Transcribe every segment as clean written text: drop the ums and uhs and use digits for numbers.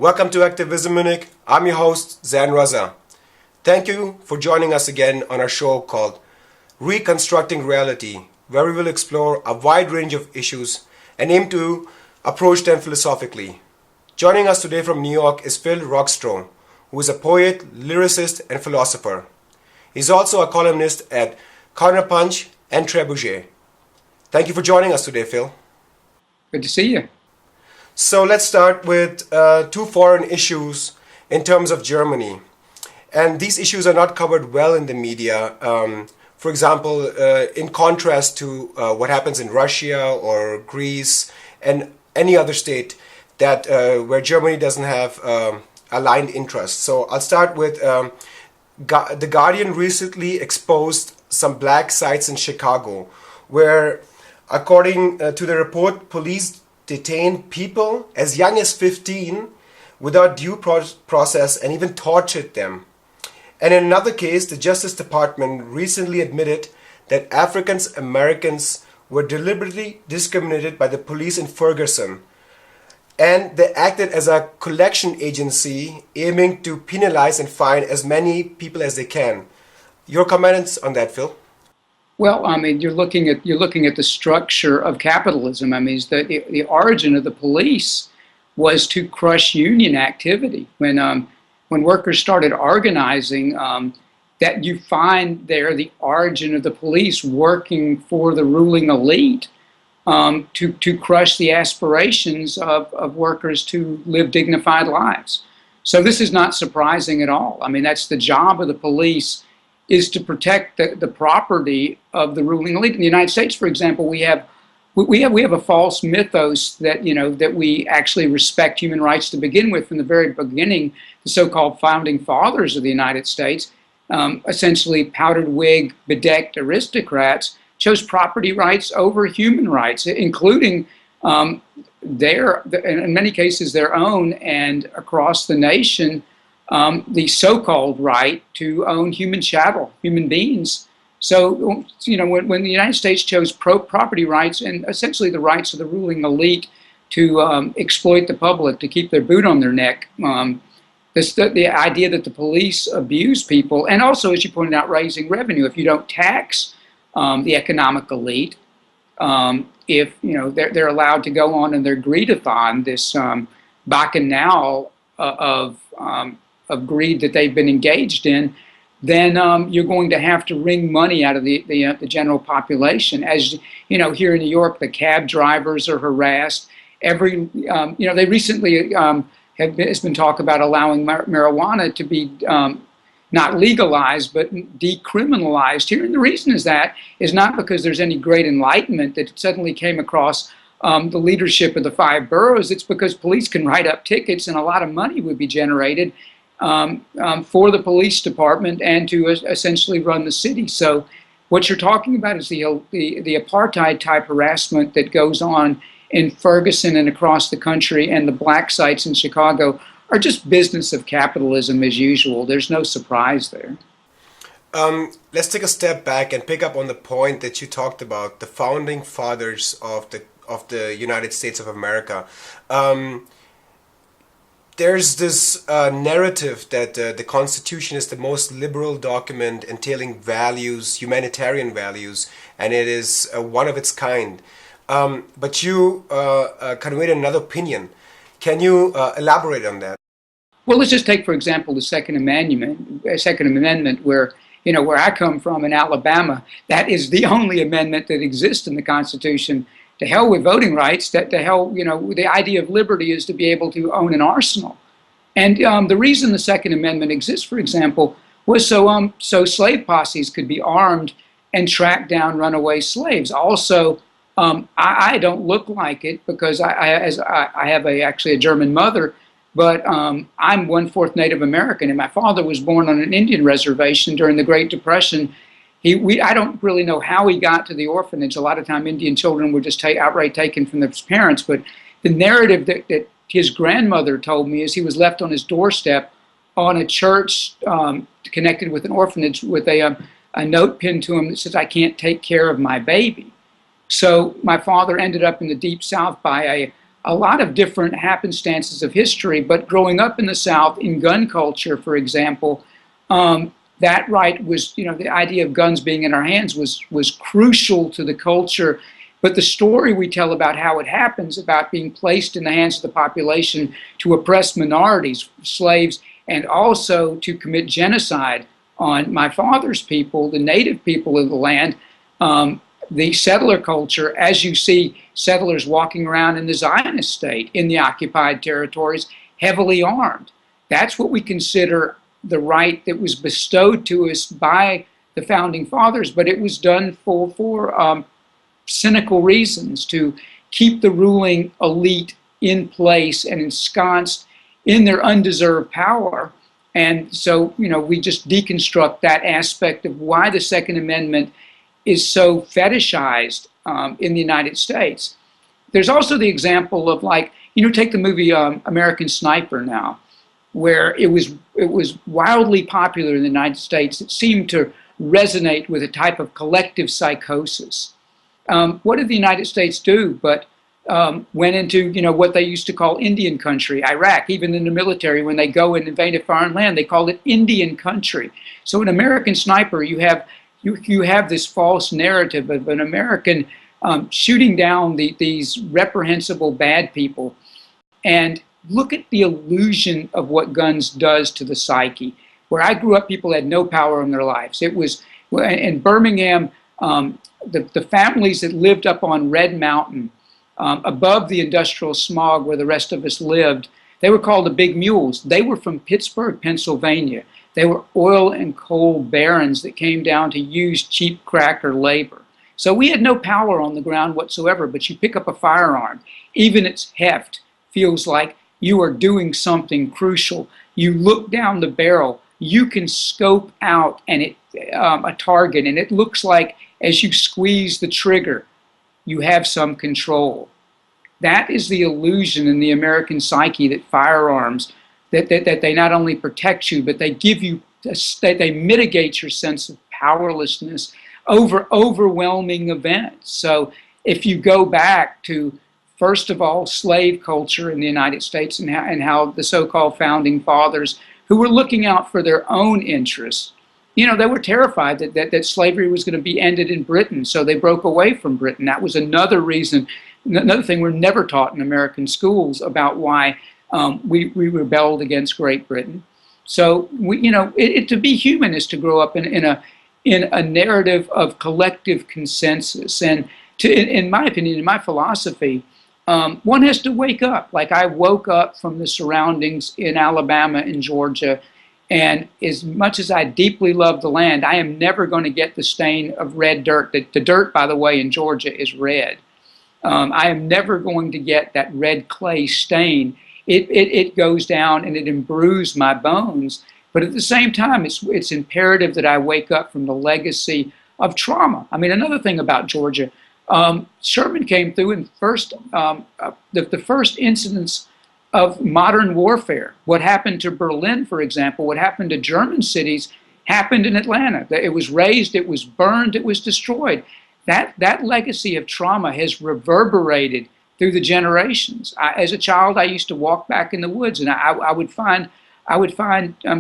Welcome to Activism Munich. I'm your host, Zain Raza. Thank you for joining us again on our show called Reconstructing Reality, where we will explore a wide range of issues and aim to approach them philosophically. Joining us today from New York is Phil Rockstroh, who is a poet, lyricist, and philosopher. He's also a columnist at Counterpunch and Trebuchet. Thank you for joining us today, Phil. Good to see you. So let's start with two foreign issues in terms of Germany. And these issues are not covered well in the media. For example, in contrast to what happens in Russia or Greece and any other state that where Germany doesn't have aligned interests. So I'll start with The Guardian recently exposed some black sites in Chicago where, according to the report, police detained people as young as 15 without due process and even tortured them. And in another case, the Justice Department recently admitted that African Americans were deliberately discriminated by the police in Ferguson, and they acted as a collection agency aiming to penalize and fine as many people as they can. Your comments on that, Phil? Well, I mean, you're looking at the structure of capitalism. I mean, the origin of the police was to crush union activity. When workers started organizing, that you find there the origin of the police working for the ruling elite to crush the aspirations of workers to live dignified lives. So this is not surprising at all. I mean, that's the job of the police, is to protect the property of the ruling elite. In the United States, for example, we have a false mythos that that we actually respect human rights to begin with. From the very beginning, the so-called founding fathers of the United States, essentially powdered wig, bedecked aristocrats, chose property rights over human rights, including in many cases their own, and across the nation, the so-called right to own human chattel, human beings. So, when the United States chose property rights and essentially the rights of the ruling elite to exploit the public, to keep their boot on their neck, the idea that the police abuse people, and also, as you pointed out, raising revenue. If you don't tax the economic elite, if they're allowed to go on in their greedathon, this bacchanal of greed that they've been engaged in, then you're going to have to wring money out of the general population. As you know, here in New York, the cab drivers are harassed. They recently has been talk about allowing marijuana to be not legalized, but decriminalized here. And the reason is not because there's any great enlightenment that suddenly came across the leadership of the 5 boroughs. It's because police can write up tickets and a lot of money would be generated for the police department and to essentially run the city. So what you're talking about is the apartheid type harassment that goes on in Ferguson and across the country, and the black sites in Chicago are just business of capitalism as usual. There's no surprise there. Let's take a step back and pick up on the point that you talked about, the founding fathers of the United States of America. There's this narrative that the Constitution is the most liberal document entailing values, humanitarian values, and it is one of its kind. But you conveyed another opinion. Can you elaborate on that? Well, let's just take, for example, the Second Amendment, where I come from in Alabama. That is the only amendment that exists in the Constitution. To hell with voting rights. To hell, the idea of liberty is to be able to own an arsenal. And the reason the Second Amendment exists, for example, was so slave posses could be armed and track down runaway slaves. Also, I don't look like it because I have actually a German mother, but I'm 1/4 Native American, and my father was born on an Indian reservation during the Great Depression. I don't really know how he got to the orphanage. A lot of time Indian children were just outright taken from their parents, but the narrative that his grandmother told me is he was left on his doorstep on a church connected with an orphanage with a note pinned to him that says, "I can't take care of my baby." So my father ended up in the Deep South by a lot of different happenstances of history, but growing up in the South, in gun culture, for example, that right was, the idea of guns being in our hands was crucial to the culture. But the story we tell about how it happens, about being placed in the hands of the population to oppress minorities, slaves, and also to commit genocide on my father's people, the native people of the land, the settler culture, as you see settlers walking around in the Zionist state, in the occupied territories, heavily armed. That's what we consider the right that was bestowed to us by the founding fathers, but it was done for cynical reasons, to keep the ruling elite in place and ensconced in their undeserved power. And so, we just deconstruct that aspect of why the Second Amendment is so fetishized in the United States. There's also the example of, take the movie American Sniper now, where it was wildly popular in the United States. It seemed to resonate with a type of collective psychosis. What did the United States do but went into, what they used to call Indian country, Iraq. Even in the military, when they go and invade a foreign land, they called it Indian country. So in American Sniper, you have this false narrative of an American shooting down these reprehensible bad people. And look at the illusion of what guns does to the psyche. Where I grew up, people had no power in their lives. It was in Birmingham, the families that lived up on Red Mountain, above the industrial smog where the rest of us lived, they were called the Big Mules. They were from Pittsburgh, Pennsylvania. They were oil and coal barons that came down to use cheap cracker labor. So we had no power on the ground whatsoever, but you pick up a firearm, even its heft feels like you are doing something crucial. You look down the barrel, you can scope out a target, and it looks like as you squeeze the trigger, you have some control. That is the illusion in the American psyche, that firearms, that they not only protect you, but they give you, they mitigate your sense of powerlessness over overwhelming events. So if you go back to, first of all, slave culture in the United States, and how the so-called founding fathers, who were looking out for their own interests, they were terrified that slavery was going to be ended in Britain, so they broke away from Britain. That was another reason, another thing we're never taught in American schools about why we rebelled against Great Britain. So to be human is to grow up in a narrative of collective consensus. And in my opinion, in my philosophy, one has to wake up. Like I woke up from the surroundings in Alabama and Georgia. And as much as I deeply love the land, I am never going to get the stain of red dirt. The dirt, by the way, in Georgia is red. I am never going to get that red clay stain. It goes down and it imbrues my bones. But at the same time, it's imperative that I wake up from the legacy of trauma. I mean, another thing about Georgia, Sherman came through and the first incidents of modern warfare. What happened to Berlin, for example, what happened to German cities, happened in Atlanta. It was razed, it was burned, it was destroyed. That legacy of trauma has reverberated through the generations. As a child, I used to walk back in the woods, and I would find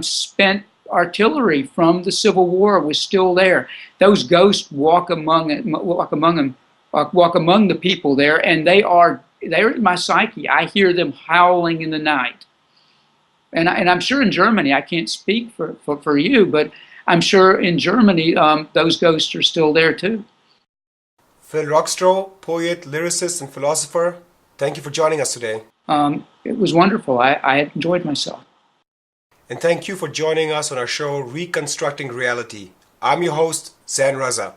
spent artillery from the Civil War was still there. Those ghosts walk among the people there, and they're in my psyche. I hear them howling in the night. And I'm sure in Germany, I can't speak for you, but I'm sure in Germany, those ghosts are still there too. Phil Rockstroh, poet, lyricist, and philosopher, thank you for joining us today. It was wonderful. I enjoyed myself. And thank you for joining us on our show, Reconstructing Reality. I'm your host, Zain Raza.